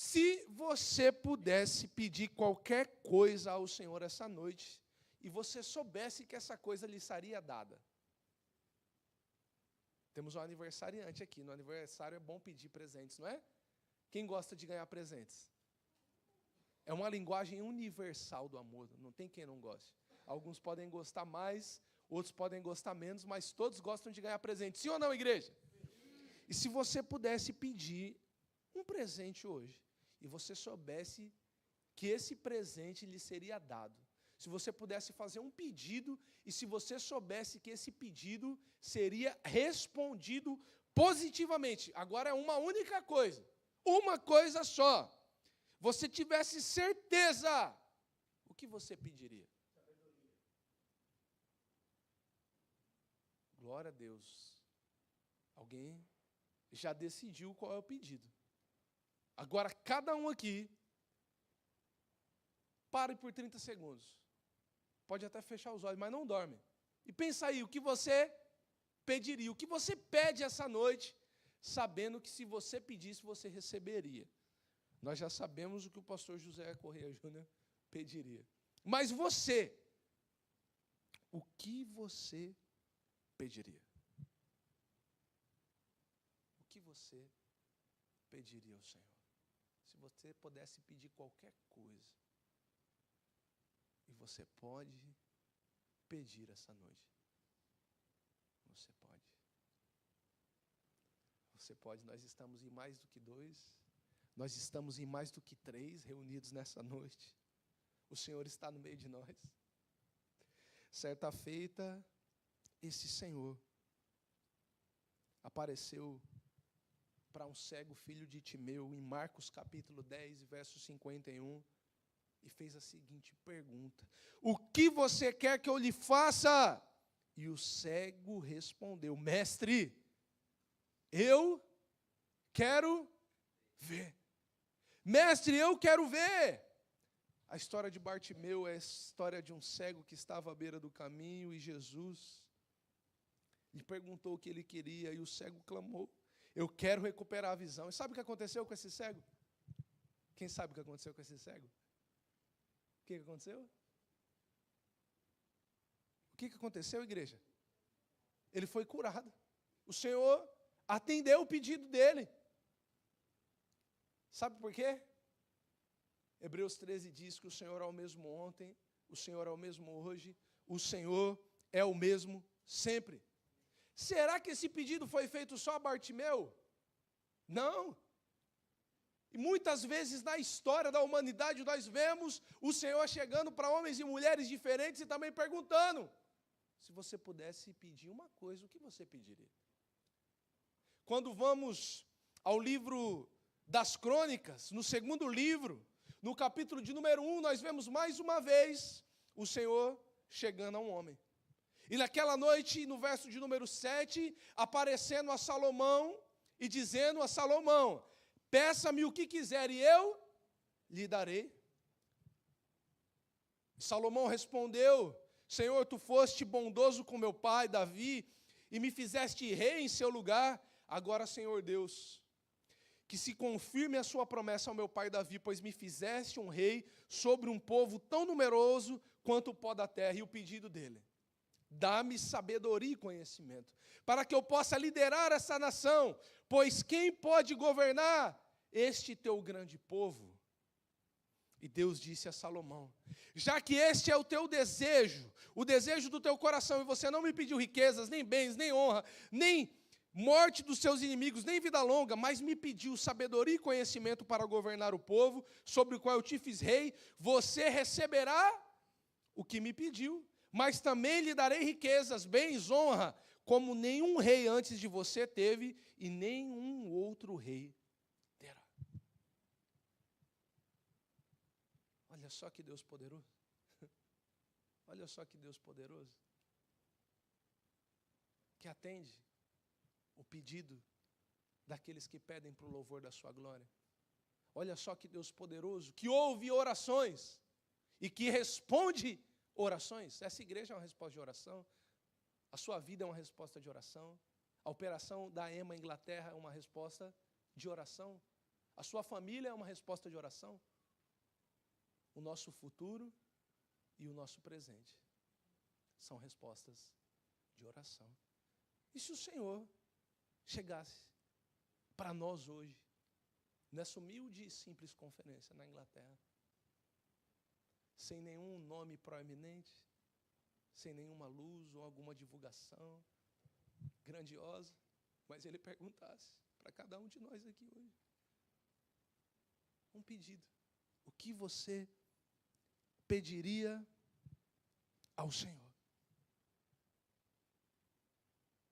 Se você pudesse pedir qualquer coisa ao Senhor essa noite, e você soubesse que essa coisa lhe seria dada. Temos um aniversariante aqui. No aniversário é bom pedir presentes, não é? Quem gosta de ganhar presentes? É uma linguagem universal do amor, não tem quem não goste. Alguns podem gostar mais, outros podem gostar menos, mas todos gostam de ganhar presentes. Sim ou não, igreja? E se você pudesse pedir um presente hoje, e você soubesse que esse presente lhe seria dado, se você pudesse fazer um pedido, e se você soubesse que esse pedido seria respondido positivamente, agora é uma única coisa, uma coisa só, você tivesse certeza, o que você pediria? Glória a Deus. Alguém já decidiu qual é o pedido. Agora, cada um aqui, pare por 30 segundos. Pode até fechar os olhos, mas não dorme. E pensa aí, o que você pediria? O que você pede essa noite, sabendo que se você pedisse, você receberia. Nós já sabemos o que o pastor José Correia Júnior pediria. Mas você, o que você pediria? O que você pediria ao Senhor? Se você pudesse pedir qualquer coisa, e você pode pedir essa noite. Você pode. Você pode. Nós estamos em mais do que 2. Nós estamos em mais do que 3 reunidos nessa noite. O Senhor está no meio de nós. Certa feita, esse Senhor apareceu para um cego filho de Timeu, em Marcos capítulo 10, verso 51, e fez a seguinte pergunta: o que você quer que eu lhe faça? E o cego respondeu: mestre, eu quero ver. Mestre, eu quero ver. A história de Bartimeu é a história de um cego que estava à beira do caminho, e Jesus lhe perguntou o que ele queria, e o cego clamou: eu quero recuperar a visão. E sabe o que aconteceu com esse cego? Quem sabe o que aconteceu com esse cego? O que aconteceu? O que aconteceu, igreja? Ele foi curado. O Senhor atendeu o pedido dele. Sabe por quê? Hebreus 13 diz que o Senhor é o mesmo ontem, o Senhor é o mesmo hoje, o Senhor é o mesmo sempre. Será que esse pedido foi feito só a Bartimeu? Não. E muitas vezes na história da humanidade nós vemos o Senhor chegando para homens e mulheres diferentes e também perguntando: se você pudesse pedir uma coisa, o que você pediria? Quando vamos ao livro das Crônicas, no segundo livro, no capítulo de número 1, nós vemos mais uma vez o Senhor chegando a um homem. E naquela noite, no verso de número 7, aparecendo a Salomão e dizendo a Salomão: peça-me o que quiser e eu lhe darei. Salomão respondeu: Senhor, tu foste bondoso com meu pai Davi e me fizeste rei em seu lugar. Agora, Senhor Deus, que se confirme a sua promessa ao meu pai Davi, pois me fizeste um rei sobre um povo tão numeroso quanto o pó da terra. E o pedido dele: dá-me sabedoria e conhecimento, para que eu possa liderar essa nação, pois quem pode governar este teu grande povo? E Deus disse a Salomão: já que este é o teu desejo, o desejo do teu coração, e você não me pediu riquezas, nem bens, nem honra, nem morte dos seus inimigos, nem vida longa, mas me pediu sabedoria e conhecimento para governar o povo, sobre o qual eu te fiz rei, você receberá o que me pediu, mas também lhe darei riquezas, bens, honra, como nenhum rei antes de você teve, e nenhum outro rei terá. Olha só que Deus poderoso. Olha só que Deus poderoso. Que atende o pedido daqueles que pedem para o louvor da sua glória. Olha só que Deus poderoso, que ouve orações e que responde orações. Essa igreja é uma resposta de oração. A sua vida é uma resposta de oração. A operação da EMA Inglaterra é uma resposta de oração. A sua família é uma resposta de oração. O nosso futuro e o nosso presente são respostas de oração. E se o Senhor chegasse para nós hoje, nessa humilde e simples conferência na Inglaterra, sem nenhum nome proeminente, sem nenhuma luz ou alguma divulgação grandiosa, mas Ele perguntasse para cada um de nós aqui hoje, um pedido: o que você pediria ao Senhor?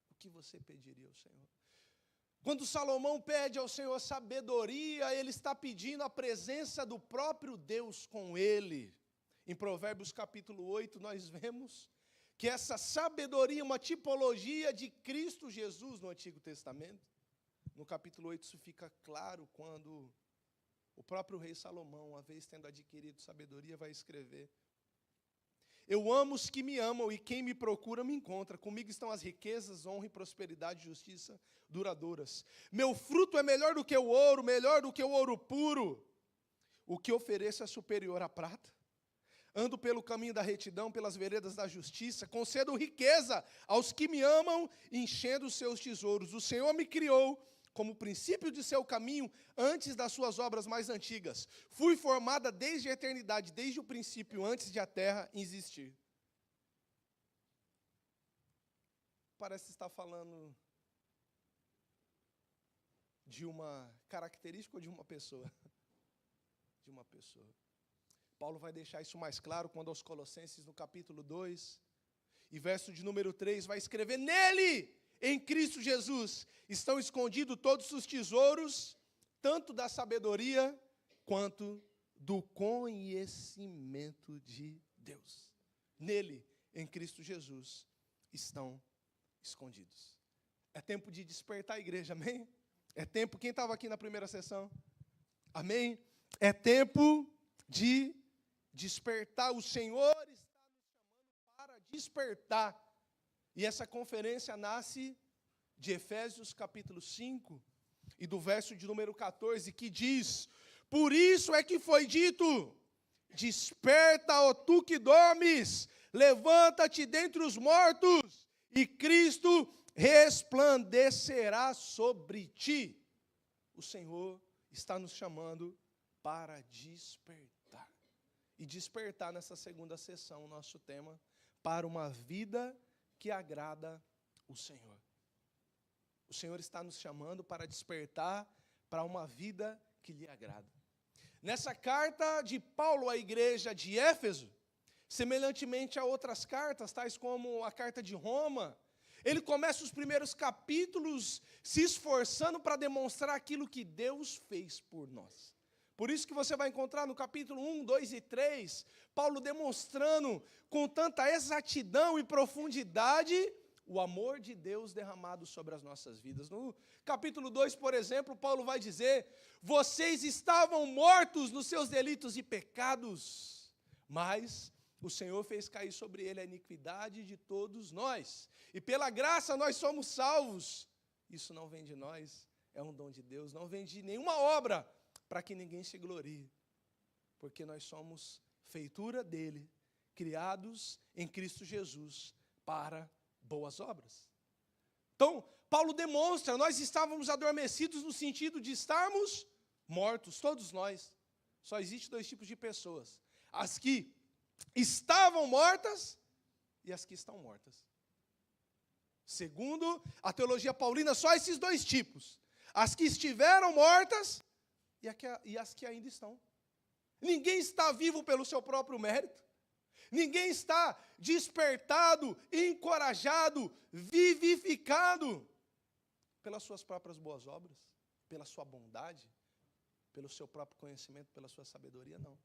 O que você pediria ao Senhor? Quando Salomão pede ao Senhor sabedoria, ele está pedindo a presença do próprio Deus com ele. Em Provérbios capítulo 8, nós vemos que essa sabedoria é uma tipologia de Cristo Jesus no Antigo Testamento. No capítulo 8 isso fica claro quando o próprio rei Salomão, uma vez tendo adquirido sabedoria, vai escrever: eu amo os que me amam, e quem me procura me encontra. Comigo estão as riquezas, honra e prosperidade e justiça duradouras. Meu fruto é melhor do que o ouro, melhor do que o ouro puro. O que ofereço é superior à prata. Ando pelo caminho da retidão, pelas veredas da justiça. Concedo riqueza aos que me amam, enchendo os seus tesouros. O Senhor me criou como princípio de seu caminho, antes das suas obras mais antigas. Fui formada desde a eternidade, desde o princípio, antes de a terra existir. Parece estar falando de uma característica ou de uma pessoa? De uma pessoa. Paulo vai deixar isso mais claro quando aos Colossenses, no capítulo 2, e verso de número 3, vai escrever: nele, em Cristo Jesus, estão escondidos todos os tesouros, tanto da sabedoria, quanto do conhecimento de Deus. Nele, em Cristo Jesus, estão escondidos. É tempo de despertar a igreja, amém? É tempo, quem estava aqui na primeira sessão? Amém? É tempo de despertar. O Senhor está nos chamando para despertar. E essa conferência nasce de Efésios capítulo 5 e do verso de número 14, que diz: por isso é que foi dito, desperta, ó tu que dormes, levanta-te dentre os mortos, e Cristo resplandecerá sobre ti. O Senhor está nos chamando para despertar. E despertar nessa segunda sessão, o nosso tema, para uma vida que agrada o Senhor. O Senhor está nos chamando para despertar para uma vida que lhe agrada. Nessa carta de Paulo à igreja de Éfeso, semelhantemente a outras cartas, tais como a carta de Roma, ele começa os primeiros capítulos se esforçando para demonstrar aquilo que Deus fez por nós. Por isso que você vai encontrar no capítulo 1, 2 e 3, Paulo demonstrando com tanta exatidão e profundidade o amor de Deus derramado sobre as nossas vidas. No capítulo 2, por exemplo, Paulo vai dizer: vocês estavam mortos nos seus delitos e pecados, mas o Senhor fez cair sobre ele a iniquidade de todos nós. E pela graça nós somos salvos. Isso não vem de nós, é um dom de Deus, não vem de nenhuma obra, para que ninguém se glorie, porque nós somos feitura dele, criados em Cristo Jesus para boas obras. Então, Paulo demonstra, nós estávamos adormecidos no sentido de estarmos mortos, todos nós. Só existe dois tipos de pessoas: as que estavam mortas e as que estão mortas. Segundo a teologia paulina, só esses dois tipos: as que estiveram mortas e as que ainda estão. Ninguém está vivo pelo seu próprio mérito. Ninguém está despertado, encorajado, vivificado pelas suas próprias boas obras, pela sua bondade, pelo seu próprio conhecimento, pela sua sabedoria, não.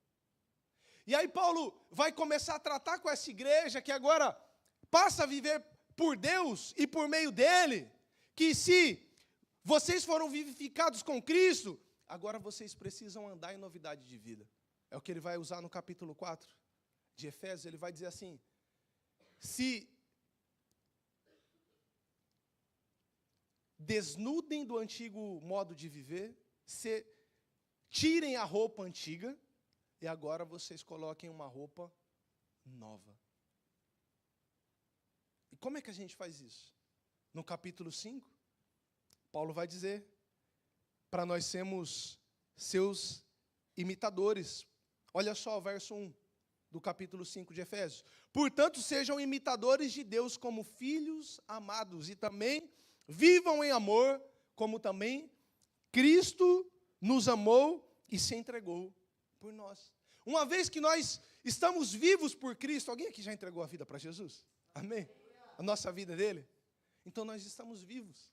E aí Paulo vai começar a tratar com essa igreja que agora passa a viver por Deus e por meio dele, que se vocês foram vivificados com Cristo, agora vocês precisam andar em novidade de vida. É o que ele vai usar no capítulo 4 de Efésios. Ele vai dizer assim: se desnudem do antigo modo de viver, se tirem a roupa antiga e agora vocês coloquem uma roupa nova. E como é que a gente faz isso? No capítulo 5, Paulo vai dizer para nós sermos seus imitadores. Olha só o verso 1 do capítulo 5 de Efésios. Portanto, sejam imitadores de Deus como filhos amados e também vivam em amor, como também Cristo nos amou e se entregou por nós. Uma vez que nós estamos vivos por Cristo, alguém aqui já entregou a vida para Jesus? Amém? A nossa vida dele? Então nós estamos vivos.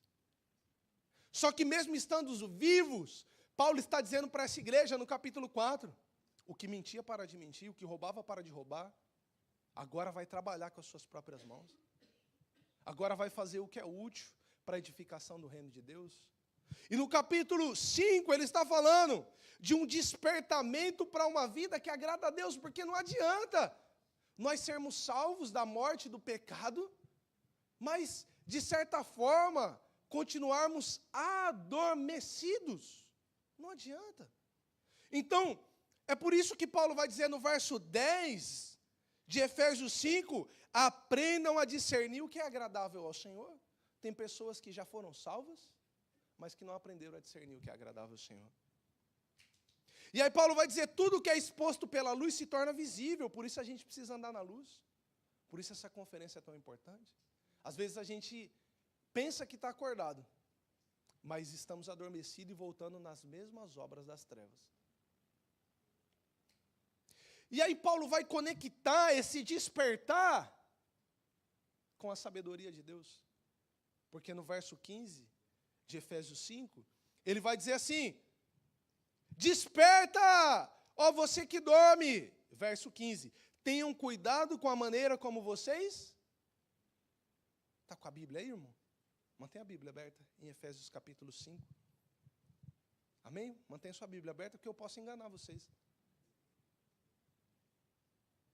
Só que mesmo estando vivos, Paulo está dizendo para essa igreja no capítulo 4, o que mentia para de mentir, o que roubava para de roubar, agora vai trabalhar com as suas próprias mãos. Agora vai fazer o que é útil para a edificação do reino de Deus. E no capítulo 5 ele está falando de um despertamento para uma vida que agrada a Deus, porque não adianta nós sermos salvos da morte do pecado, mas de certa forma continuarmos adormecidos. Não adianta. Então, é por isso que Paulo vai dizer no verso 10 de Efésios 5, aprendam a discernir o que é agradável ao Senhor. Tem pessoas que já foram salvas, mas que não aprenderam a discernir o que é agradável ao Senhor. E aí Paulo vai dizer, tudo que é exposto pela luz se torna visível, por isso a gente precisa andar na luz. Por isso essa conferência é tão importante. Às vezes a gente pensa que está acordado, mas estamos adormecidos e voltando nas mesmas obras das trevas. E aí Paulo vai conectar esse despertar com a sabedoria de Deus. Porque no verso 15 de Efésios 5, ele vai dizer assim, desperta, ó você que dorme. Verso 15, tenham cuidado com a maneira como vocês... Está com a Bíblia aí, irmão? Mantenha a Bíblia aberta em Efésios capítulo 5. Amém? Mantenha sua Bíblia aberta, porque eu posso enganar vocês.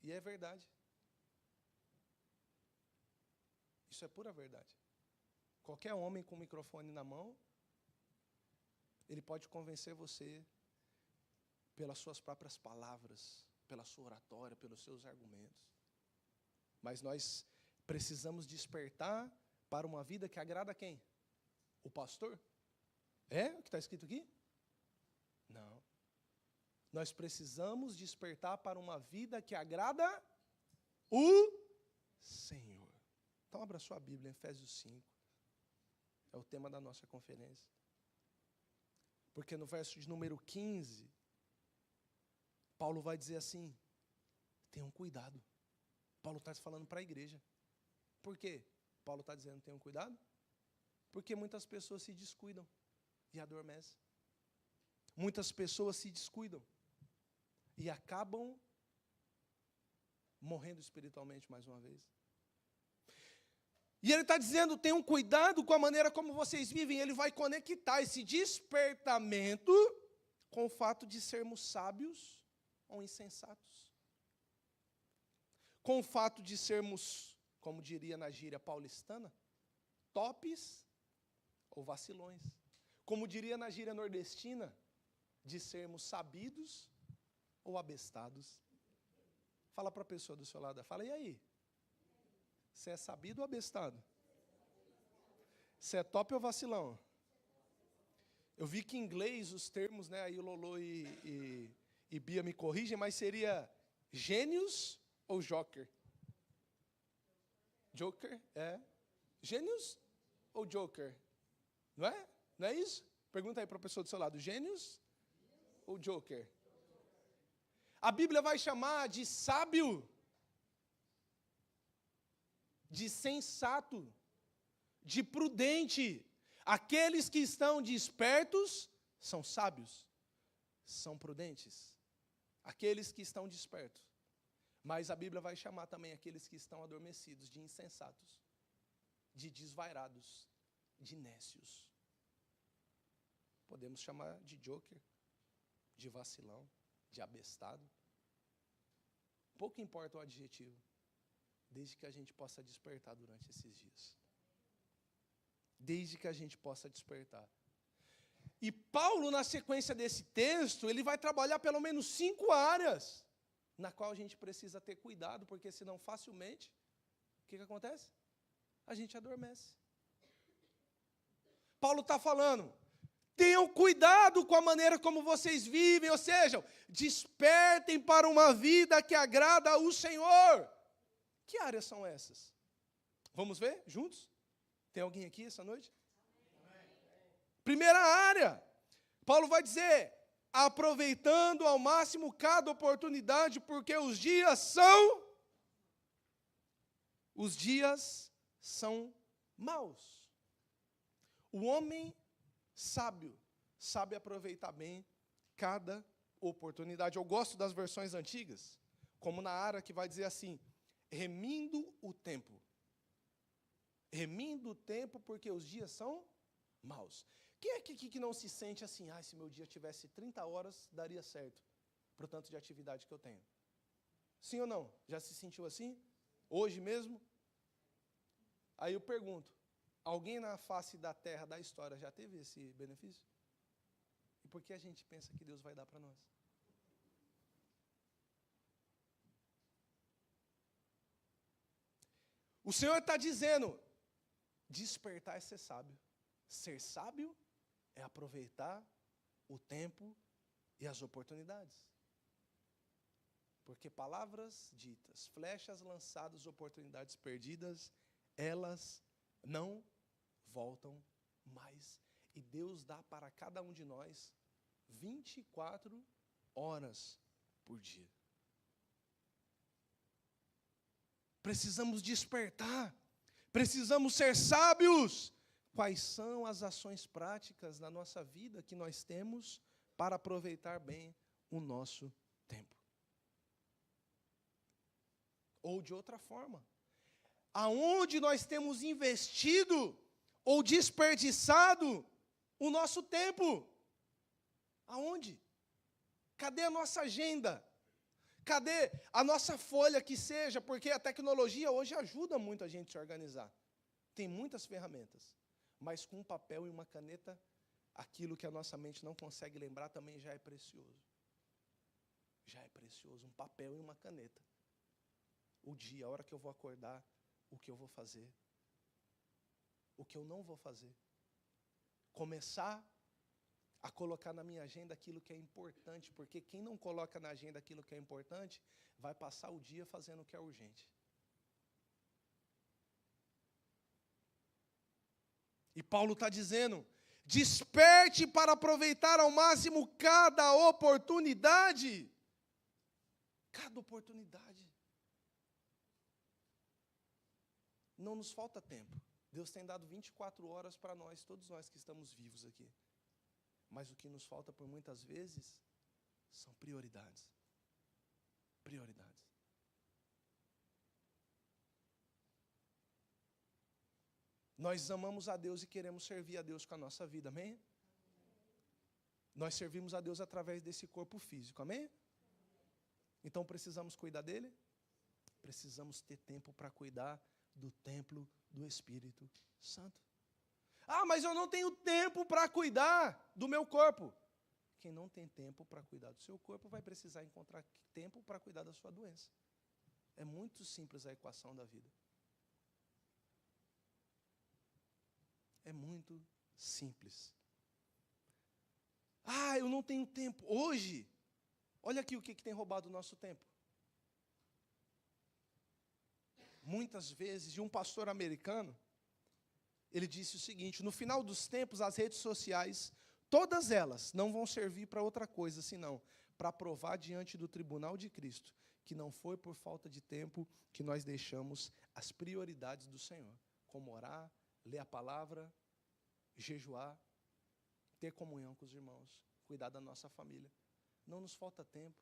E é verdade. Isso é pura verdade. Qualquer homem com o microfone na mão, ele pode convencer você pelas suas próprias palavras, pela sua oratória, pelos seus argumentos. Mas nós precisamos despertar para uma vida que agrada a quem? O pastor? É o que está escrito aqui? Não. Nós precisamos despertar para uma vida que agrada o Senhor. Então abra sua Bíblia em Efésios 5. É o tema da nossa conferência. Porque no verso de número 15, Paulo vai dizer assim, tenham cuidado. Paulo está falando para a igreja. Por quê? Paulo está dizendo, tenham cuidado? Porque muitas pessoas se descuidam e adormecem. Muitas pessoas se descuidam e acabam morrendo espiritualmente mais uma vez. E ele está dizendo, tenham cuidado com a maneira como vocês vivem. Ele vai conectar esse despertamento com o fato de sermos sábios ou insensatos. Com o fato de sermos, como diria na gíria paulistana, topes ou vacilões. Como diria na gíria nordestina, de sermos sabidos ou abestados. Fala para a pessoa do seu lado, fala, e aí? Você é sabido ou abestado? Você é top ou vacilão? Eu vi que em inglês os termos, né, aí o Lolo e Bia me corrigem, mas seria gênios ou joker? Joker, é. Gênios ou joker? Não é? Não é isso? Pergunta aí para a pessoa do seu lado, gênios ou joker? A Bíblia vai chamar de sábio, de sensato, de prudente. Aqueles que estão despertos são sábios, são prudentes. Aqueles que estão despertos. Mas a Bíblia vai chamar também aqueles que estão adormecidos de insensatos, de desvairados, de nécios. Podemos chamar de joker, de vacilão, de abestado. Pouco importa o adjetivo, desde que a gente possa despertar durante esses dias. Desde que a gente possa despertar. E Paulo, na sequência desse texto, ele vai trabalhar pelo menos 5 áreas na qual a gente precisa ter cuidado, porque senão facilmente, o que acontece? A gente adormece. Paulo está falando, tenham cuidado com a maneira como vocês vivem, ou seja, despertem para uma vida que agrada ao Senhor. Que áreas são essas? Vamos ver juntos? Tem alguém aqui essa noite? Primeira área, Paulo vai dizer, aproveitando ao máximo cada oportunidade, porque os dias são maus. O homem sábio sabe aproveitar bem cada oportunidade. Eu gosto das versões antigas, como na área que vai dizer assim, remindo o tempo. Remindo o tempo porque os dias são maus. Quem é que não se sente assim, se meu dia tivesse 30 horas, daria certo, pro tanto de atividade que eu tenho? Sim ou não? Já se sentiu assim? Hoje mesmo? Aí eu pergunto, alguém na face da terra, da história, já teve esse benefício? E por que a gente pensa que Deus vai dar para nós? O Senhor está dizendo, despertar é ser sábio. Ser sábio é aproveitar o tempo e as oportunidades. Porque palavras ditas, flechas lançadas, oportunidades perdidas, elas não voltam mais. E Deus dá para cada um de nós 24 horas por dia. Precisamos despertar, precisamos ser sábios. Quais são as ações práticas na nossa vida que nós temos para aproveitar bem o nosso tempo? Ou de outra forma, aonde nós temos investido ou desperdiçado o nosso tempo? Aonde? Cadê a nossa agenda? Cadê a nossa folha que seja? Porque a tecnologia hoje ajuda muito a gente a se organizar. Tem muitas ferramentas. Mas com um papel e uma caneta, aquilo que a nossa mente não consegue lembrar também já é precioso. Já é precioso, um papel e uma caneta. O dia, a hora que eu vou acordar, o que eu vou fazer, o que eu não vou fazer. Começar a colocar na minha agenda aquilo que é importante, porque quem não coloca na agenda aquilo que é importante, vai passar o dia fazendo o que é urgente. E Paulo está dizendo, desperte para aproveitar ao máximo cada oportunidade. Cada oportunidade. Não nos falta tempo. Deus tem dado 24 horas para nós, todos nós que estamos vivos aqui. Mas o que nos falta por muitas vezes são prioridades. Prioridades. Nós amamos a Deus e queremos servir a Deus com a nossa vida, amém? Nós servimos a Deus através desse corpo físico, amém? Então precisamos cuidar dele? Precisamos ter tempo para cuidar do templo do Espírito Santo. Mas eu não tenho tempo para cuidar do meu corpo. Quem não tem tempo para cuidar do seu corpo vai precisar encontrar tempo para cuidar da sua doença. É muito simples a equação da vida. É muito simples. Eu não tenho tempo. Hoje, olha aqui o que tem roubado o nosso tempo. Muitas vezes, e um pastor americano, ele disse o seguinte, no final dos tempos, as redes sociais, todas elas não vão servir para outra coisa, senão para provar diante do tribunal de Cristo, que não foi por falta de tempo que nós deixamos as prioridades do Senhor, como orar, ler a palavra, jejuar, ter comunhão com os irmãos, cuidar da nossa família. Não nos falta tempo,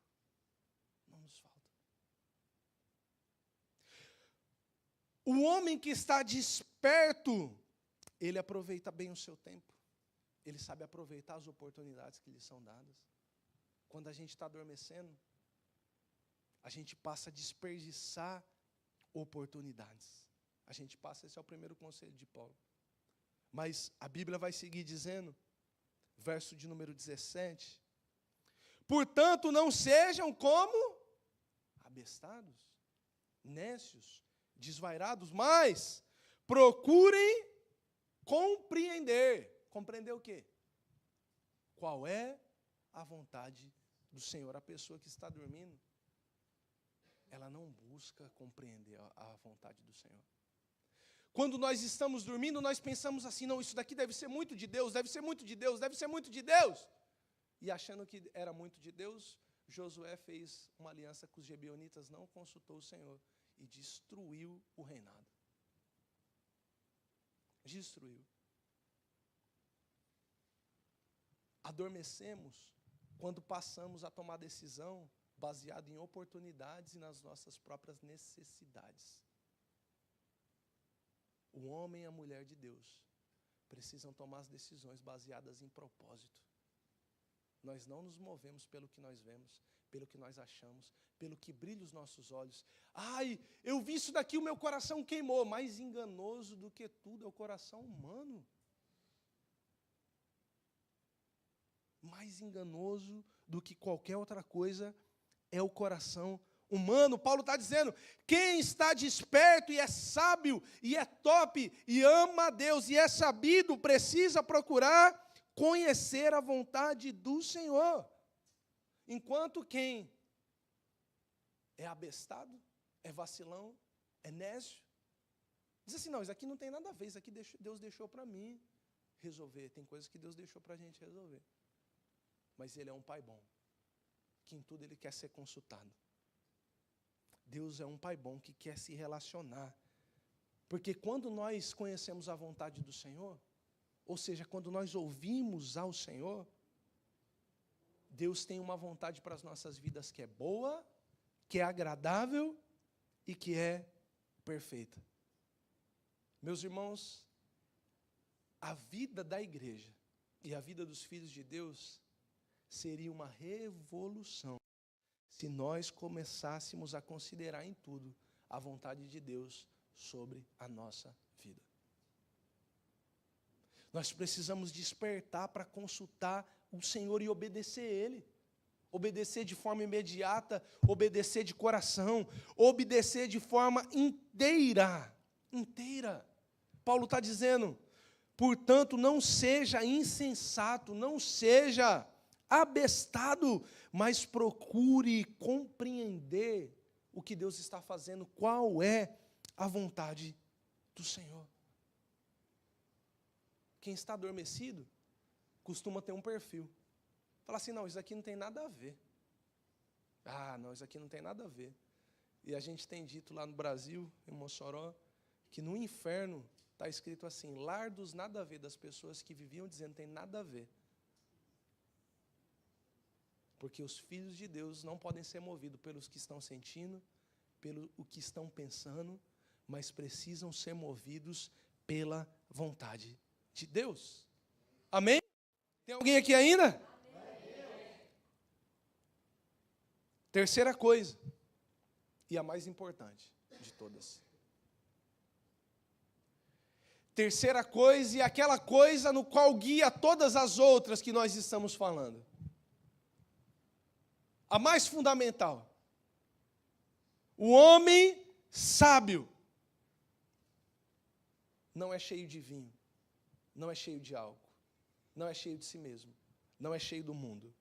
não nos falta. O homem que está desperto, ele aproveita bem o seu tempo. Ele sabe aproveitar as oportunidades que lhe são dadas. Quando a gente está adormecendo, a gente passa a desperdiçar oportunidades. A gente passa, esse é o primeiro conselho de Paulo. Mas a Bíblia vai seguir dizendo, verso de número 17. Portanto, não sejam como abestados, nécios, desvairados, mas procurem compreender. Compreender o quê? Qual é a vontade do Senhor? A pessoa que está dormindo, ela não busca compreender a vontade do Senhor. Quando nós estamos dormindo, nós pensamos assim, não, isso daqui deve ser muito de Deus, deve ser muito de Deus, deve ser muito de Deus. E achando que era muito de Deus, Josué fez uma aliança com os gibeonitas, não consultou o Senhor e destruiu o reinado. Destruiu. Adormecemos quando passamos a tomar decisão baseada em oportunidades e nas nossas próprias necessidades. O homem e a mulher de Deus precisam tomar as decisões baseadas em propósito. Nós não nos movemos pelo que nós vemos, pelo que nós achamos, pelo que brilha os nossos olhos. Ai, eu vi isso daqui, o meu coração queimou. Mais enganoso do que tudo é o coração humano. Mais enganoso do que qualquer outra coisa é o coração humano. Paulo está dizendo, quem está desperto e é sábio, e é top, e ama a Deus, e é sabido, precisa procurar conhecer a vontade do Senhor. Enquanto quem é abestado, é vacilão, é nécio, diz assim, não, isso aqui não tem nada a ver, isso aqui Deus deixou para mim resolver. Tem coisas que Deus deixou para a gente resolver. Mas Ele é um Pai bom, que em tudo Ele quer ser consultado. Deus é um Pai bom que quer se relacionar. Porque quando nós conhecemos a vontade do Senhor, ou seja, quando nós ouvimos ao Senhor, Deus tem uma vontade para as nossas vidas que é boa, que é agradável e que é perfeita. Meus irmãos, a vida da igreja e a vida dos filhos de Deus seria uma revolução se nós começássemos a considerar em tudo a vontade de Deus sobre a nossa vida. Nós precisamos despertar para consultar o Senhor e obedecer Ele. Obedecer de forma imediata, obedecer de coração, obedecer de forma inteira. Inteira. Paulo está dizendo, portanto, não seja insensato, não seja abestado, mas procure compreender o que Deus está fazendo, qual é a vontade do Senhor. Quem está adormecido costuma ter um perfil. Fala assim, não, isso aqui não tem nada a ver. Ah, não, isso aqui não tem nada a ver. E a gente tem dito lá no Brasil, em Mossoró, que no inferno está escrito assim, lar dos nada a ver, das pessoas que viviam dizendo tem nada a ver. Porque os filhos de Deus não podem ser movidos pelos que estão sentindo, pelo o que estão pensando, mas precisam ser movidos pela vontade de Deus. Amém? Tem alguém aqui ainda? Amém. Terceira coisa, e a mais importante de todas. Terceira coisa, e aquela coisa no qual guia todas as outras que nós estamos falando. A mais fundamental. O homem sábio não é cheio de vinho, não é cheio de álcool, não é cheio de si mesmo, não é cheio do mundo,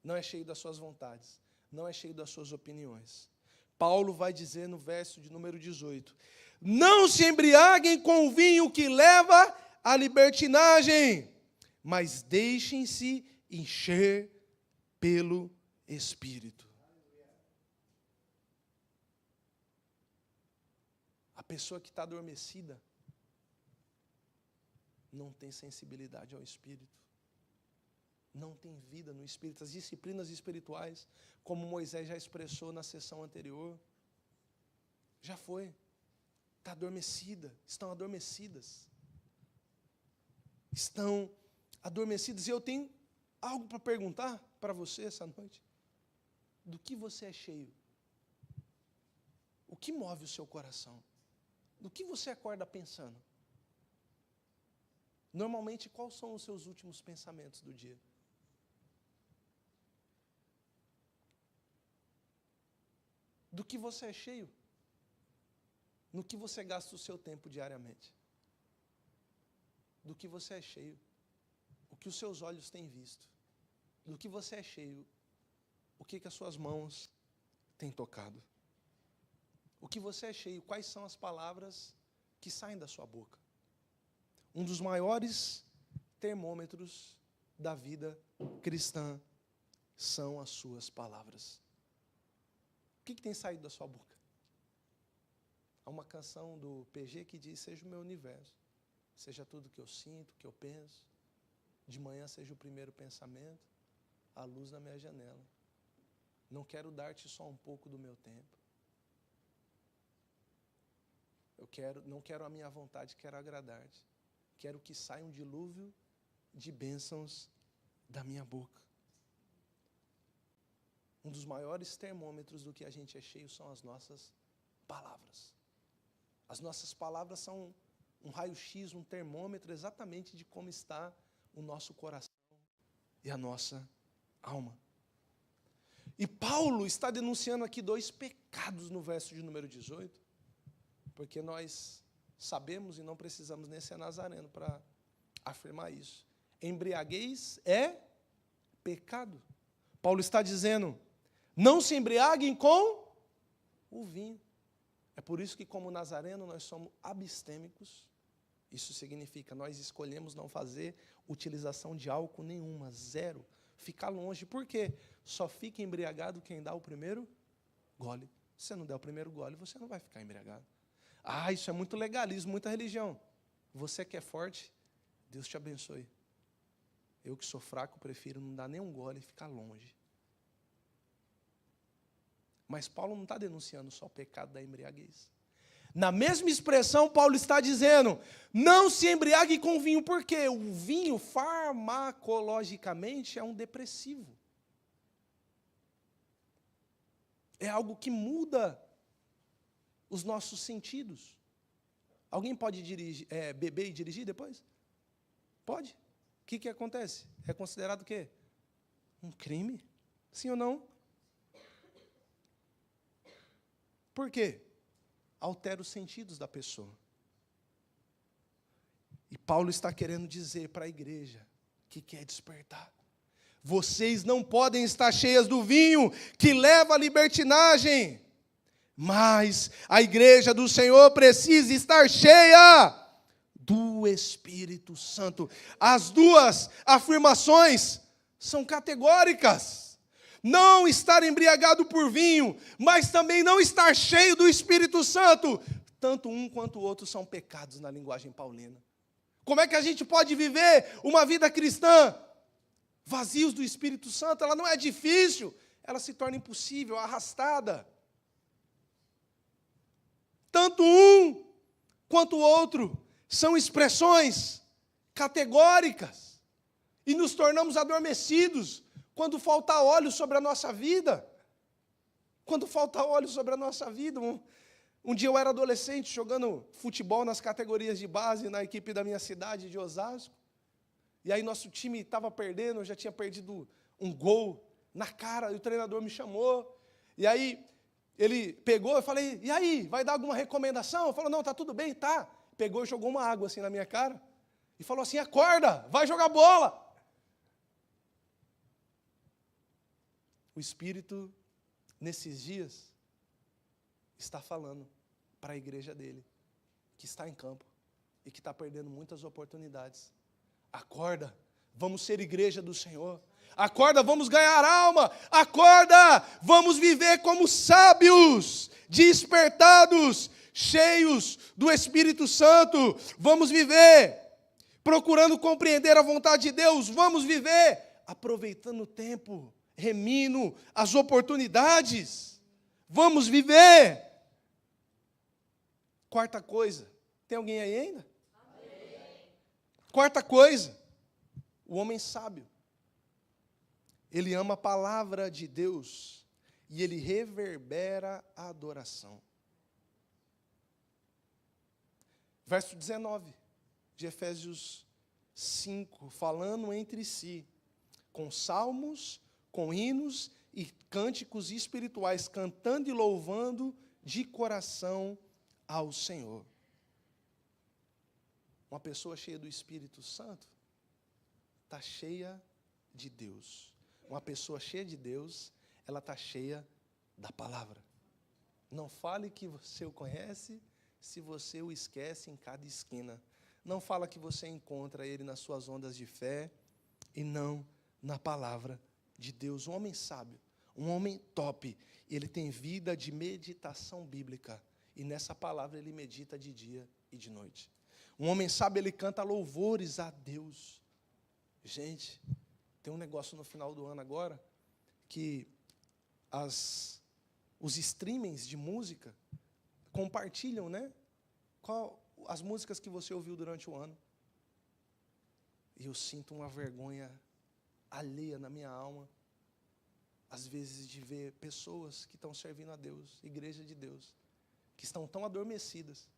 não é cheio das suas vontades, não é cheio das suas opiniões. Paulo vai dizer no verso de número 18, não se embriaguem com o vinho que leva à libertinagem, mas deixem-se encher pelo Espírito. A pessoa que está adormecida não tem sensibilidade ao Espírito, não tem vida no Espírito. As disciplinas espirituais, como Moisés já expressou na sessão anterior, já foi, está adormecida, estão adormecidas. Estão adormecidas. E eu tenho algo para perguntar para você essa noite. Do que você é cheio? O que move o seu coração? Do que você acorda pensando? Normalmente, quais são os seus últimos pensamentos do dia? Do que você é cheio? No que você gasta o seu tempo diariamente? Do que você é cheio? O que os seus olhos têm visto? Do que você é cheio? O que as suas mãos têm tocado? O que você é cheio? Quais são as palavras que saem da sua boca? Um dos maiores termômetros da vida cristã são as suas palavras. O que tem saído da sua boca? Há uma canção do PG que diz: seja o meu universo, seja tudo que eu sinto, que eu penso. De manhã seja o primeiro pensamento, a luz na minha janela. Não quero dar-te só um pouco do meu tempo. Não quero a minha vontade, quero agradar-te. Quero que saia um dilúvio de bênçãos da minha boca. Um dos maiores termômetros do que a gente é cheio são as nossas palavras. As nossas palavras são um raio-x, um termômetro exatamente de como está o nosso coração e a nossa alma. E Paulo está denunciando aqui 2 pecados no verso de número 18, porque nós sabemos e não precisamos nem ser nazareno para afirmar isso. Embriaguez é pecado. Paulo está dizendo: não se embriaguem com o vinho. É por isso que, como nazareno, nós somos abstêmicos. Isso significa, nós escolhemos não fazer utilização de álcool nenhuma, zero. Ficar longe. Por quê? Só fica embriagado quem dá o primeiro gole. Se você não der o primeiro gole, você não vai ficar embriagado. Ah, isso é muito legalismo, muita religião. Você que é forte, Deus te abençoe. Eu que sou fraco, prefiro não dar nem um gole e ficar longe. Mas Paulo não está denunciando só o pecado da embriaguez. Na mesma expressão, Paulo está dizendo: não se embriague com vinho, porque o vinho, farmacologicamente, é um depressivo. É algo que muda os nossos sentidos. Alguém pode beber e dirigir depois? Pode. O que acontece? É considerado o quê? Um crime? Sim ou não? Por quê? Altera os sentidos da pessoa. E Paulo está querendo dizer para a igreja que quer despertar: vocês não podem estar cheias do vinho que leva à libertinagem, mas a igreja do Senhor precisa estar cheia do Espírito Santo. As 2 afirmações são categóricas. Não estar embriagado por vinho, mas também não estar cheio do Espírito Santo. Tanto um quanto o outro são pecados na linguagem paulina. Como é que a gente pode viver uma vida cristã vazios do Espírito Santo? Ela não é difícil, ela se torna impossível, arrastada. Tanto um quanto o outro são expressões categóricas. E nos tornamos adormecidos quando falta óleo sobre a nossa vida. Quando falta óleo sobre a nossa vida. Um dia eu era adolescente jogando futebol nas categorias de base na equipe da minha cidade de Osasco. E aí nosso time estava perdendo, eu já tinha perdido um gol na cara, e o treinador me chamou. E aí ele pegou, eu falei: e aí, vai dar alguma recomendação? Ele falou: não, tá tudo bem, tá. Pegou e jogou uma água assim na minha cara. E falou assim: acorda, vai jogar bola. O Espírito, nesses dias, está falando para a igreja dele, que está em campo e que está perdendo muitas oportunidades. Acorda, vamos ser igreja do Senhor. Acorda, vamos ganhar alma. Acorda, vamos viver como sábios, despertados, cheios do Espírito Santo. Vamos viver procurando compreender a vontade de Deus. Vamos viver aproveitando o tempo, remindo as oportunidades. Vamos viver. 4ª coisa. Tem alguém aí ainda? Amém. 4ª coisa. O homem sábio. Ele ama a palavra de Deus e ele reverbera a adoração. Verso 19 de Efésios 5, falando entre si, com salmos, com hinos e cânticos espirituais, cantando e louvando de coração ao Senhor. Uma pessoa cheia do Espírito Santo está cheia de Deus. Uma pessoa cheia de Deus, ela está cheia da palavra. Não fale que você o conhece se você o esquece em cada esquina. Não fala que você encontra ele nas suas ondas de fé e não na palavra de Deus. Um homem sábio, um homem top, ele tem vida de meditação bíblica. E nessa palavra ele medita de dia e de noite. Um homem sábio, ele canta louvores a Deus. Gente, tem um negócio no final do ano agora, que os streamings de música compartilham, né? As músicas que você ouviu durante o ano. E eu sinto uma vergonha alheia na minha alma, às vezes, de ver pessoas que estão servindo a Deus, igreja de Deus, que estão tão adormecidas,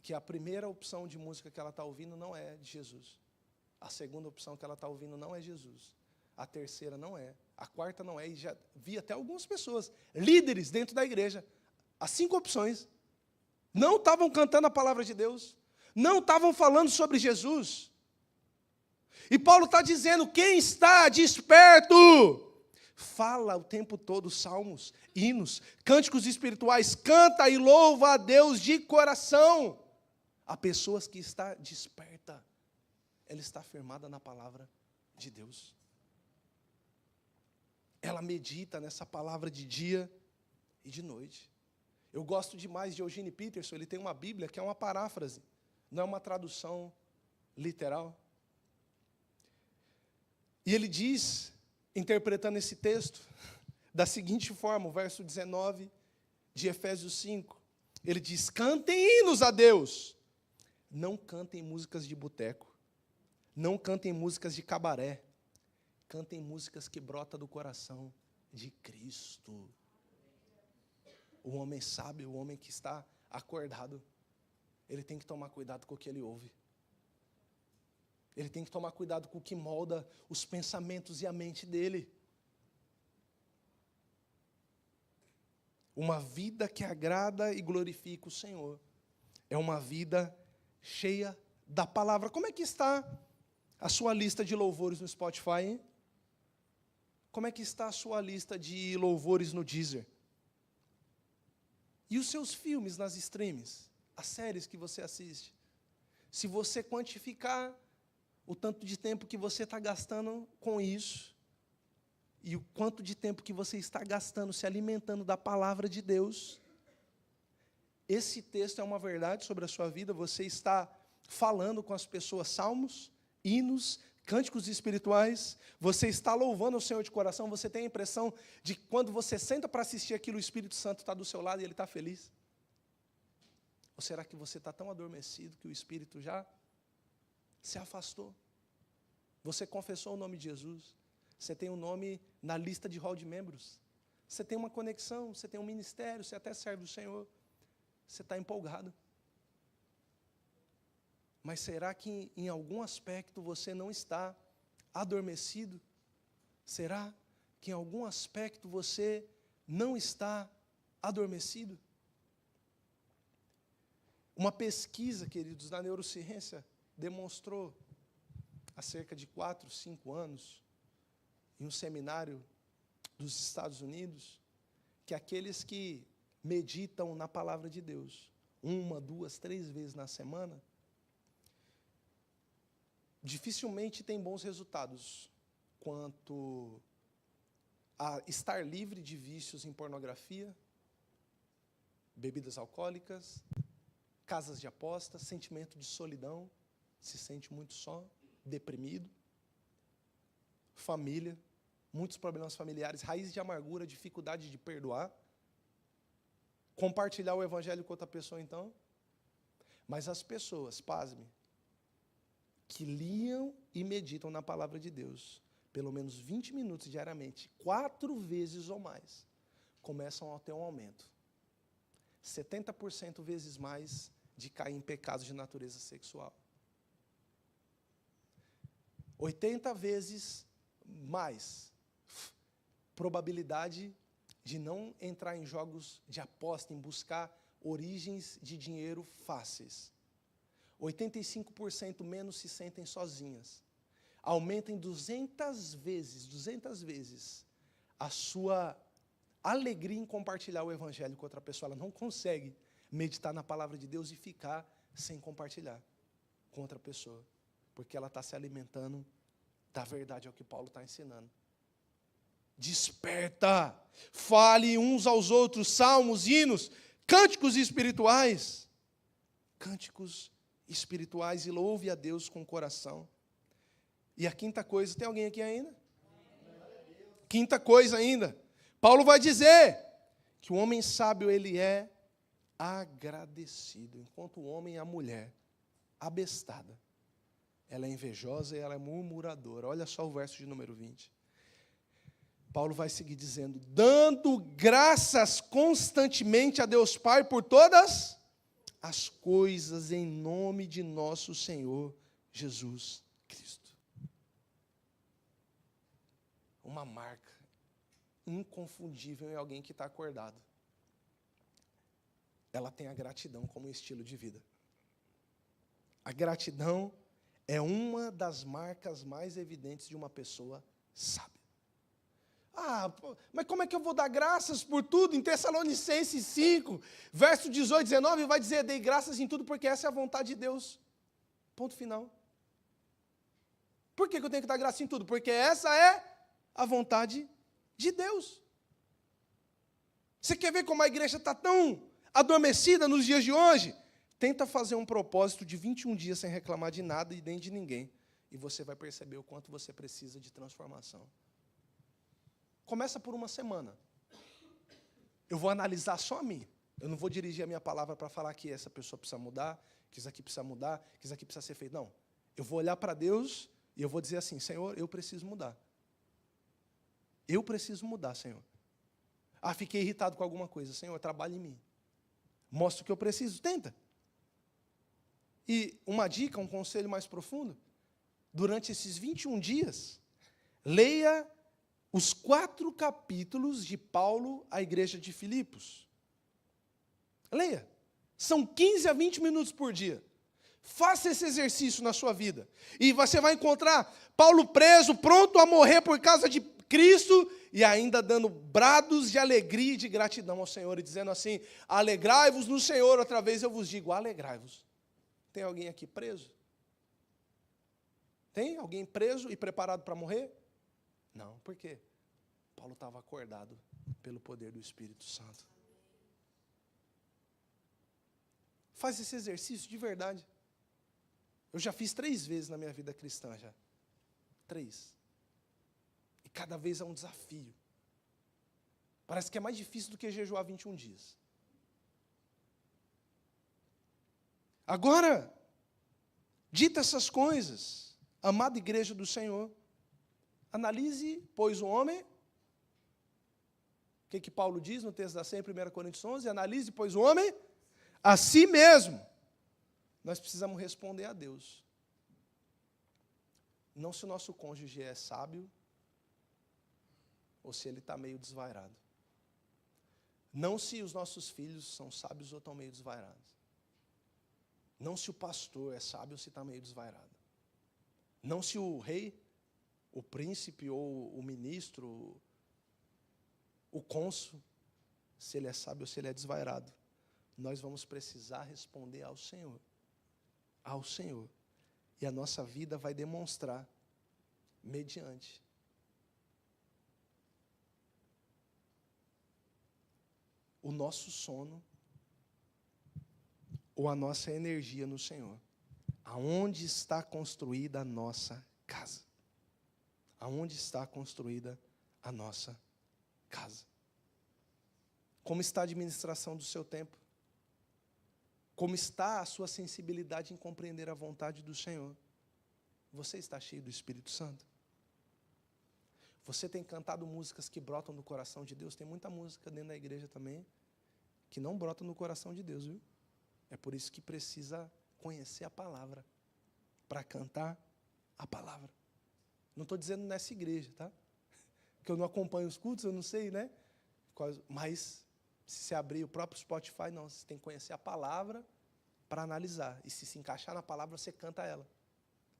que a primeira opção de música que ela está ouvindo não é de Jesus. A segunda opção que ela está ouvindo não é Jesus. A terceira não é. A quarta não é. E já vi até algumas pessoas, líderes dentro da igreja, as 5 opções, não estavam cantando a palavra de Deus, não estavam falando sobre Jesus. E Paulo está dizendo, quem está desperto, fala o tempo todo salmos, hinos, cânticos espirituais, canta e louva a Deus de coração. Há pessoas que está desperta, ela está firmada na palavra de Deus. Ela medita nessa palavra de dia e de noite. Eu gosto demais de Eugene Peterson, ele tem uma Bíblia que é uma paráfrase, não é uma tradução literal. E ele diz, interpretando esse texto, da seguinte forma, o verso 19 de Efésios 5, ele diz, cantem hinos a Deus, não cantem músicas de boteco, não cantem músicas de cabaré, cantem músicas que brotam do coração de Cristo. O homem sábio, o homem que está acordado, ele tem que tomar cuidado com o que ele ouve. Ele tem que tomar cuidado com o que molda os pensamentos e a mente dele. Uma vida que agrada e glorifica o Senhor é uma vida cheia da palavra. Como é que está a sua lista de louvores no Spotify, hein? Como é que está a sua lista de louvores no Deezer? E os seus filmes nas streams? As séries que você assiste? Se você quantificar o tanto de tempo que você está gastando com isso, e o quanto de tempo que você está gastando se alimentando da palavra de Deus, esse texto é uma verdade sobre a sua vida. Você está falando com as pessoas salmos, hinos, cânticos espirituais, você está louvando o Senhor de coração, você tem a impressão de que quando você senta para assistir aquilo, o Espírito Santo está do seu lado e ele está feliz? Ou será que você está tão adormecido que o Espírito já se afastou? Você confessou o nome de Jesus, você tem um nome na lista de hall de membros, você tem uma conexão, você tem um ministério, você até serve o Senhor, você está empolgado. Mas será que em algum aspecto você não está adormecido? Será que em algum aspecto você não está adormecido? Uma pesquisa, queridos, na neurociência demonstrou, há cerca de 4, 5 anos, em um seminário dos Estados Unidos, que aqueles que meditam na palavra de Deus, 1, 2, 3 vezes na semana, dificilmente tem bons resultados quanto a estar livre de vícios em pornografia, bebidas alcoólicas, casas de apostas, sentimento de solidão, se sente muito só, deprimido, família, muitos problemas familiares, raiz de amargura, dificuldade de perdoar, compartilhar o evangelho com outra pessoa, então. Mas as pessoas, pasme, que liam e meditam na palavra de Deus, pelo menos 20 minutos diariamente, 4 vezes ou mais, começam a ter um aumento. 70% vezes mais de cair em pecados de natureza sexual. 80 vezes mais probabilidade de não entrar em jogos de aposta, em buscar origens de dinheiro fáceis. 85% menos se sentem sozinhas. Aumenta em 200 vezes a sua alegria em compartilhar o evangelho com outra pessoa. Ela não consegue meditar na palavra de Deus e ficar sem compartilhar com outra pessoa, porque ela está se alimentando da verdade, é o que Paulo está ensinando. Desperta, fale uns aos outros salmos, hinos, cânticos espirituais. Cânticos espirituais, e louve a Deus com o coração. E a quinta coisa, tem alguém aqui ainda? Quinta coisa ainda, Paulo vai dizer que o homem sábio, ele é agradecido, enquanto o homem e a mulher, abestada, ela é invejosa e ela é murmuradora. Olha só o verso de número 20. Paulo vai seguir dizendo, dando graças constantemente a Deus Pai por todas as coisas em nome de nosso Senhor Jesus Cristo. Uma marca inconfundível em alguém que está acordado. Ela tem a gratidão como estilo de vida. A gratidão é uma das marcas mais evidentes de uma pessoa sábia. Mas como é que eu vou dar graças por tudo? Em Tessalonicenses 5, verso 18, 19, vai dizer, dei graças em tudo, porque essa é a vontade de Deus. Ponto final. Por que eu tenho que dar graça em tudo? Porque essa é a vontade de Deus. Você quer ver como a igreja está tão adormecida nos dias de hoje? Tenta fazer um propósito de 21 dias sem reclamar de nada e nem de ninguém. E você vai perceber o quanto você precisa de transformação. Começa por uma semana. Eu vou analisar só a mim. Eu não vou dirigir a minha palavra para falar que essa pessoa precisa mudar, que isso aqui precisa mudar, que isso aqui precisa ser feito. Não. Eu vou olhar para Deus e eu vou dizer assim, Senhor, eu preciso mudar. Eu preciso mudar, Senhor. Fiquei irritado com alguma coisa. Senhor, trabalhe em mim. Mostra o que eu preciso. Tenta. E uma dica, um conselho mais profundo. Durante esses 21 dias, leia os 4 capítulos de Paulo à igreja de Filipos. Leia. São 15 a 20 minutos por dia. Faça esse exercício na sua vida. E você vai encontrar Paulo preso, pronto a morrer por causa de Cristo, e ainda dando brados de alegria e de gratidão ao Senhor, e dizendo assim, alegrai-vos no Senhor, outra vez eu vos digo, alegrai-vos. Tem alguém aqui preso? Tem alguém preso e preparado para morrer? Não, por quê? Paulo estava acordado pelo poder do Espírito Santo. Faz esse exercício de verdade. Eu já fiz 3 vezes na minha vida cristã, já. 3. E cada vez é um desafio. Parece que é mais difícil do que jejuar 21 dias. Agora, dita essas coisas, amada igreja do Senhor, analise, pois, o homem. O que Paulo diz no texto da ceia, em 1 Coríntios 11? Analise, pois, o homem a si mesmo. Nós precisamos responder a Deus. Não se o nosso cônjuge é sábio, ou se ele está meio desvairado. Não se os nossos filhos são sábios ou estão meio desvairados. Não se o pastor é sábio ou se está meio desvairado. Não se o rei, o príncipe ou o ministro, o cônsul, se ele é sábio ou se ele é desvairado. Nós vamos precisar responder ao Senhor. Ao Senhor. E a nossa vida vai demonstrar, mediante o nosso sono ou a nossa energia no Senhor. Aonde está construída a nossa casa? Aonde está construída a nossa casa? Como está a administração do seu tempo? Como está a sua sensibilidade em compreender a vontade do Senhor? Você está cheio do Espírito Santo? Você tem cantado músicas que brotam do coração de Deus? Tem muita música dentro da igreja também que não brota no coração de Deus, viu? É por isso que precisa conhecer a palavra, para cantar a palavra. Não estou dizendo nessa igreja, tá? Porque eu não acompanho os cultos, eu não sei, né? Mas, se você abrir o próprio Spotify, não, você tem que conhecer a palavra para analisar. E se encaixar na palavra, você canta ela.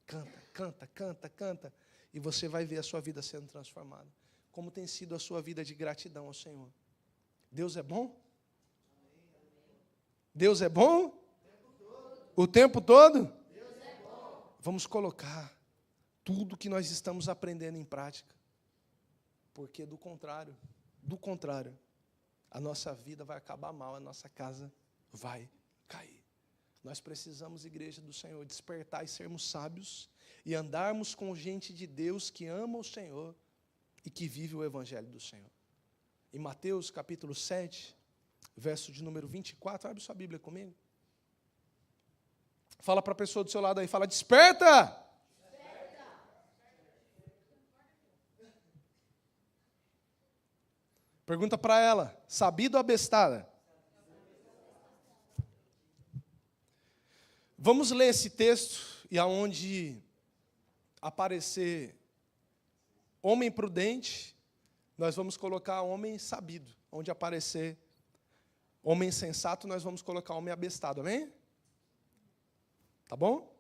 Canta, canta, canta, canta. E você vai ver a sua vida sendo transformada. Como tem sido a sua vida de gratidão ao Senhor. Deus é bom? Deus é bom? O tempo todo? Deus é bom. Vamos colocar tudo que nós estamos aprendendo em prática. Porque do contrário, a nossa vida vai acabar mal, a nossa casa vai cair. Nós precisamos, igreja do Senhor, despertar e sermos sábios e andarmos com gente de Deus que ama o Senhor e que vive o Evangelho do Senhor. Em Mateus capítulo 7, verso de número 24, abre sua Bíblia comigo. Fala para a pessoa do seu lado aí, fala, desperta! Desperta! Pergunta para ela, sabido ou abestada? Vamos ler esse texto, e aonde aparecer homem prudente, nós vamos colocar homem sabido. Onde aparecer homem sensato, nós vamos colocar homem abestado, amém? Tá bom?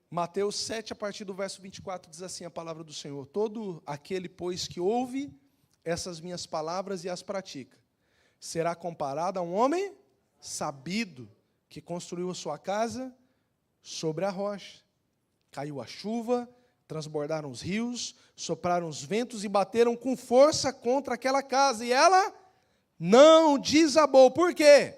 Mateus 7, a partir do verso 24, diz assim a palavra do Senhor. Todo aquele, pois, que ouve essas minhas palavras e as pratica, será comparado a um homem sabido, que construiu a sua casa sobre a rocha. Caiu a chuva, transbordaram os rios, sopraram os ventos e bateram com força contra aquela casa. E ela não desabou. Por quê?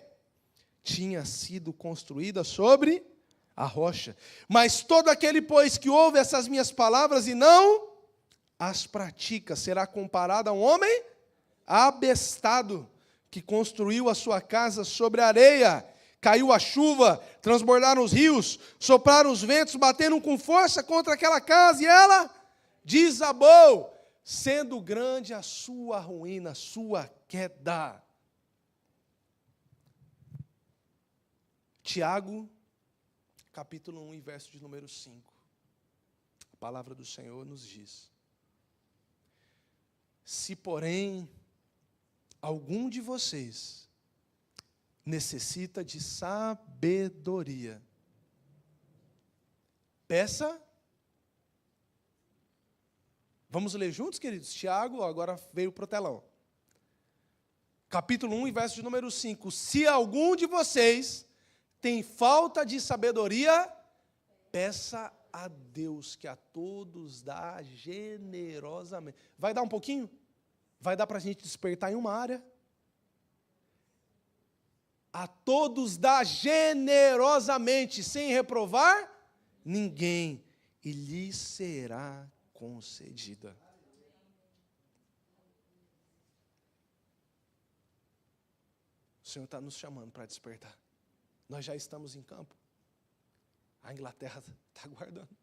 Tinha sido construída sobre a rocha. Mas todo aquele, pois, que ouve essas minhas palavras e não as pratica, será comparado a um homem abestado, que construiu a sua casa sobre a areia. Caiu a chuva, transbordaram os rios, sopraram os ventos, bateram com força contra aquela casa, e ela desabou, sendo grande a sua ruína, a sua queda. Tiago, capítulo 1, verso de número 5. A palavra do Senhor nos diz: se, porém, algum de vocês necessita de sabedoria, peça. Vamos ler juntos, queridos? Tiago, agora veio para o telão. Capítulo 1, verso de número 5. Se algum de vocês tem falta de sabedoria, peça a Deus, que a todos dá generosamente. Vai dar um pouquinho? Vai dar para a gente despertar em uma área? A todos dá generosamente, sem reprovar ninguém, e lhe será concedida. O Senhor está nos chamando para despertar. Nós já estamos em campo. A Inglaterra está aguardando.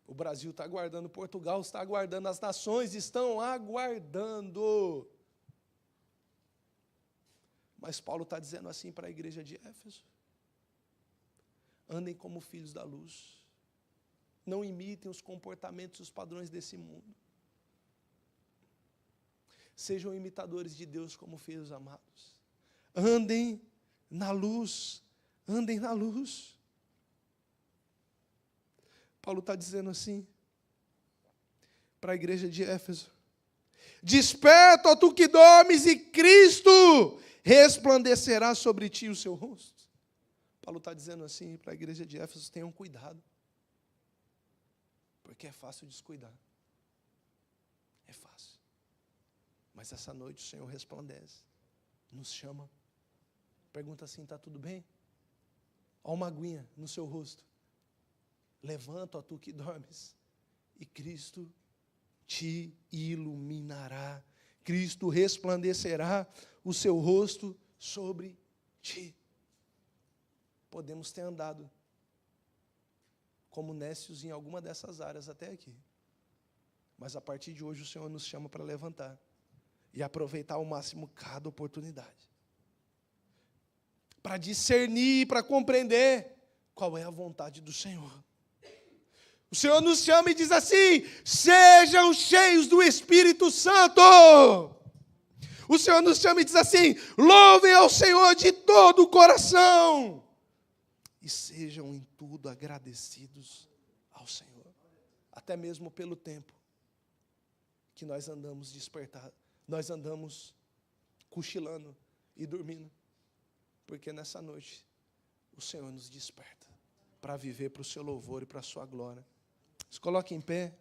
O Brasil está aguardando. Portugal está aguardando. As nações estão aguardando. Mas Paulo está dizendo assim para a igreja de Éfeso: andem como filhos da luz. Não imitem os comportamentos e os padrões desse mundo. Sejam imitadores de Deus como filhos amados. Andem na luz. Andem na luz. Paulo está dizendo assim para a igreja de Éfeso: desperta, ó tu que dormes, e Cristo resplandecerá sobre ti o seu rosto. Paulo está dizendo assim para a igreja de Éfeso: tenham cuidado, porque é fácil descuidar. É fácil. Mas essa noite o Senhor resplandece, nos chama, pergunta assim: está tudo bem? Olha uma aguinha no seu rosto. Levanta, ó tu que dormes, e Cristo te iluminará. Cristo resplandecerá o seu rosto sobre ti. Podemos ter andado como nécios em alguma dessas áreas até aqui. Mas a partir de hoje o Senhor nos chama para levantar e aproveitar ao máximo cada oportunidade. Para discernir, para compreender qual é a vontade do Senhor. O Senhor nos chama e diz assim: sejam cheios do Espírito Santo. O Senhor nos chama e diz assim: louvem ao Senhor de todo o coração. E sejam em tudo agradecidos ao Senhor. Até mesmo pelo tempo que nós andamos despertados, nós andamos cochilando e dormindo. Porque nessa noite o Senhor nos desperta para viver para o seu louvor e para a sua glória. Se coloque em pé.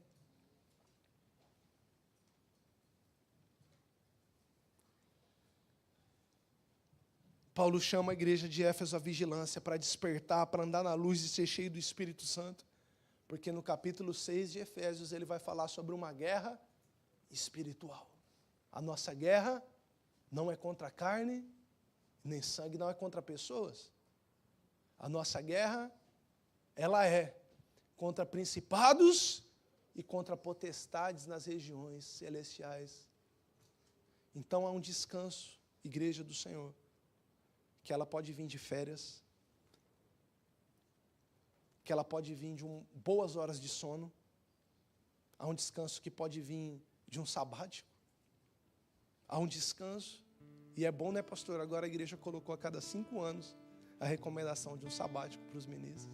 Paulo chama a igreja de Éfeso à vigilância, para despertar, para andar na luz e ser cheio do Espírito Santo. Porque no capítulo 6 de Efésios ele vai falar sobre uma guerra espiritual. A nossa guerra não é contra a carne, nem sangue, não é contra pessoas. A nossa guerra, ela é contra principados e contra potestades nas regiões celestiais. Então há um descanso, igreja do Senhor, que ela pode vir de férias, que ela pode vir de boas horas de sono, há um descanso que pode vir de um sabático, há um descanso, e é bom, né, pastor? Agora a igreja colocou a cada 5 anos a recomendação de um sabático para os ministros.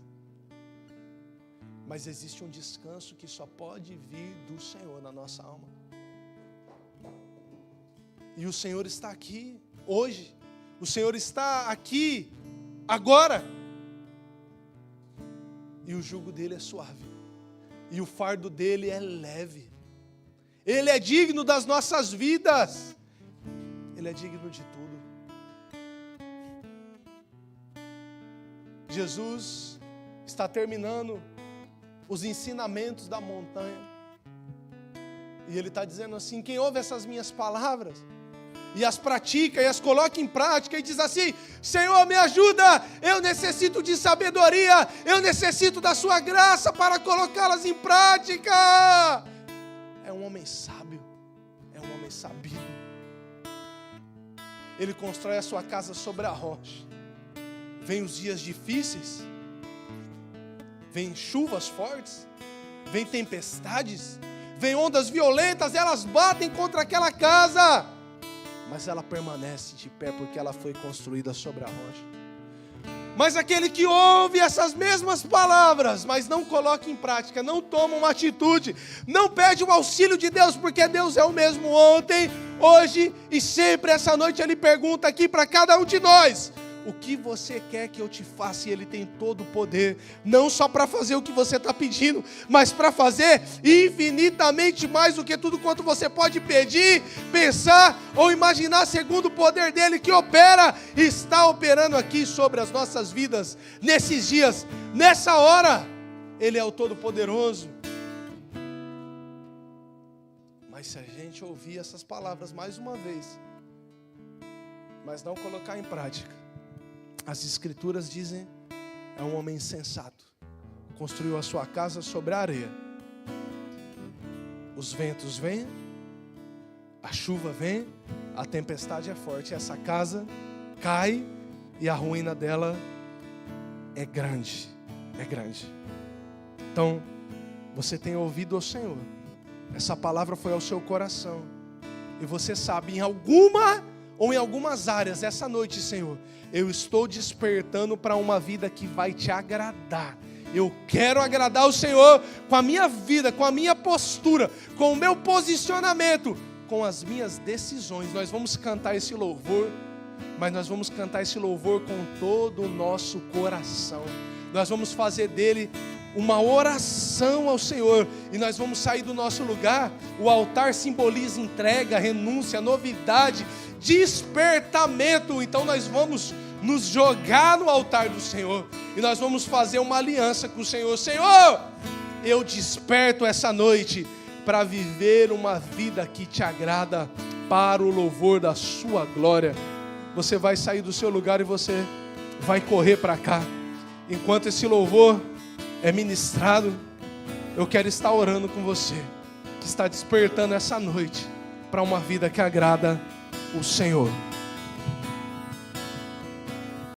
Mas existe um descanso que só pode vir do Senhor na nossa alma. E o Senhor está aqui hoje. O Senhor está aqui agora. E o jugo dele é suave. E o fardo dele é leve. Ele é digno das nossas vidas. Ele é digno de tudo. Jesus está terminando os ensinamentos da montanha. E ele está dizendo assim: quem ouve essas minhas palavras e as pratica e as coloca em prática e diz assim: Senhor, me ajuda, eu necessito de sabedoria, eu necessito da sua graça para colocá-las em prática. É um homem sábio, é um homem sabido. Ele constrói a sua casa sobre a rocha. Vem os dias difíceis, vem chuvas fortes, vem tempestades, vem ondas violentas, elas batem contra aquela casa, mas ela permanece de pé porque ela foi construída sobre a rocha. Mas aquele que ouve essas mesmas palavras, mas não coloca em prática, não toma uma atitude, não pede o auxílio de Deus, porque Deus é o mesmo ontem, hoje e sempre. Essa noite Ele pergunta aqui para cada um de nós: o que você quer que eu te faça? E Ele tem todo o poder, não só para fazer o que você está pedindo, mas para fazer infinitamente mais do que tudo quanto você pode pedir, pensar ou imaginar, segundo o poder dEle que opera e está operando aqui sobre as nossas vidas, nesses dias, nessa hora. Ele é o Todo-Poderoso. Mas se a gente ouvir essas palavras mais uma vez, mas não colocar em prática, as Escrituras dizem: é um homem insensato, construiu a sua casa sobre a areia. Os ventos vêm, a chuva vem, a tempestade é forte, essa casa cai e a ruína dela é grande, é grande. Então, você tem ouvido ao Senhor, essa palavra foi ao seu coração, e você sabe, em alguma ou em algumas áreas, essa noite, Senhor, eu estou despertando para uma vida que vai te agradar. Eu quero agradar o Senhor com a minha vida, com a minha postura, com o meu posicionamento, com as minhas decisões. Nós vamos cantar esse louvor, mas nós vamos cantar esse louvor com todo o nosso coração. Nós vamos fazer dele uma oração ao Senhor, e nós vamos sair do nosso lugar. O altar simboliza entrega, renúncia, novidade, despertamento. Então nós vamos nos jogar no altar do Senhor, e nós vamos fazer uma aliança com o Senhor. Senhor, eu desperto essa noite para viver uma vida que te agrada, para o louvor da sua glória. Você vai sair do seu lugar e você vai correr para cá. Enquanto esse louvor é ministrado, eu quero estar orando com você, que está despertando essa noite para uma vida que agrada o Senhor.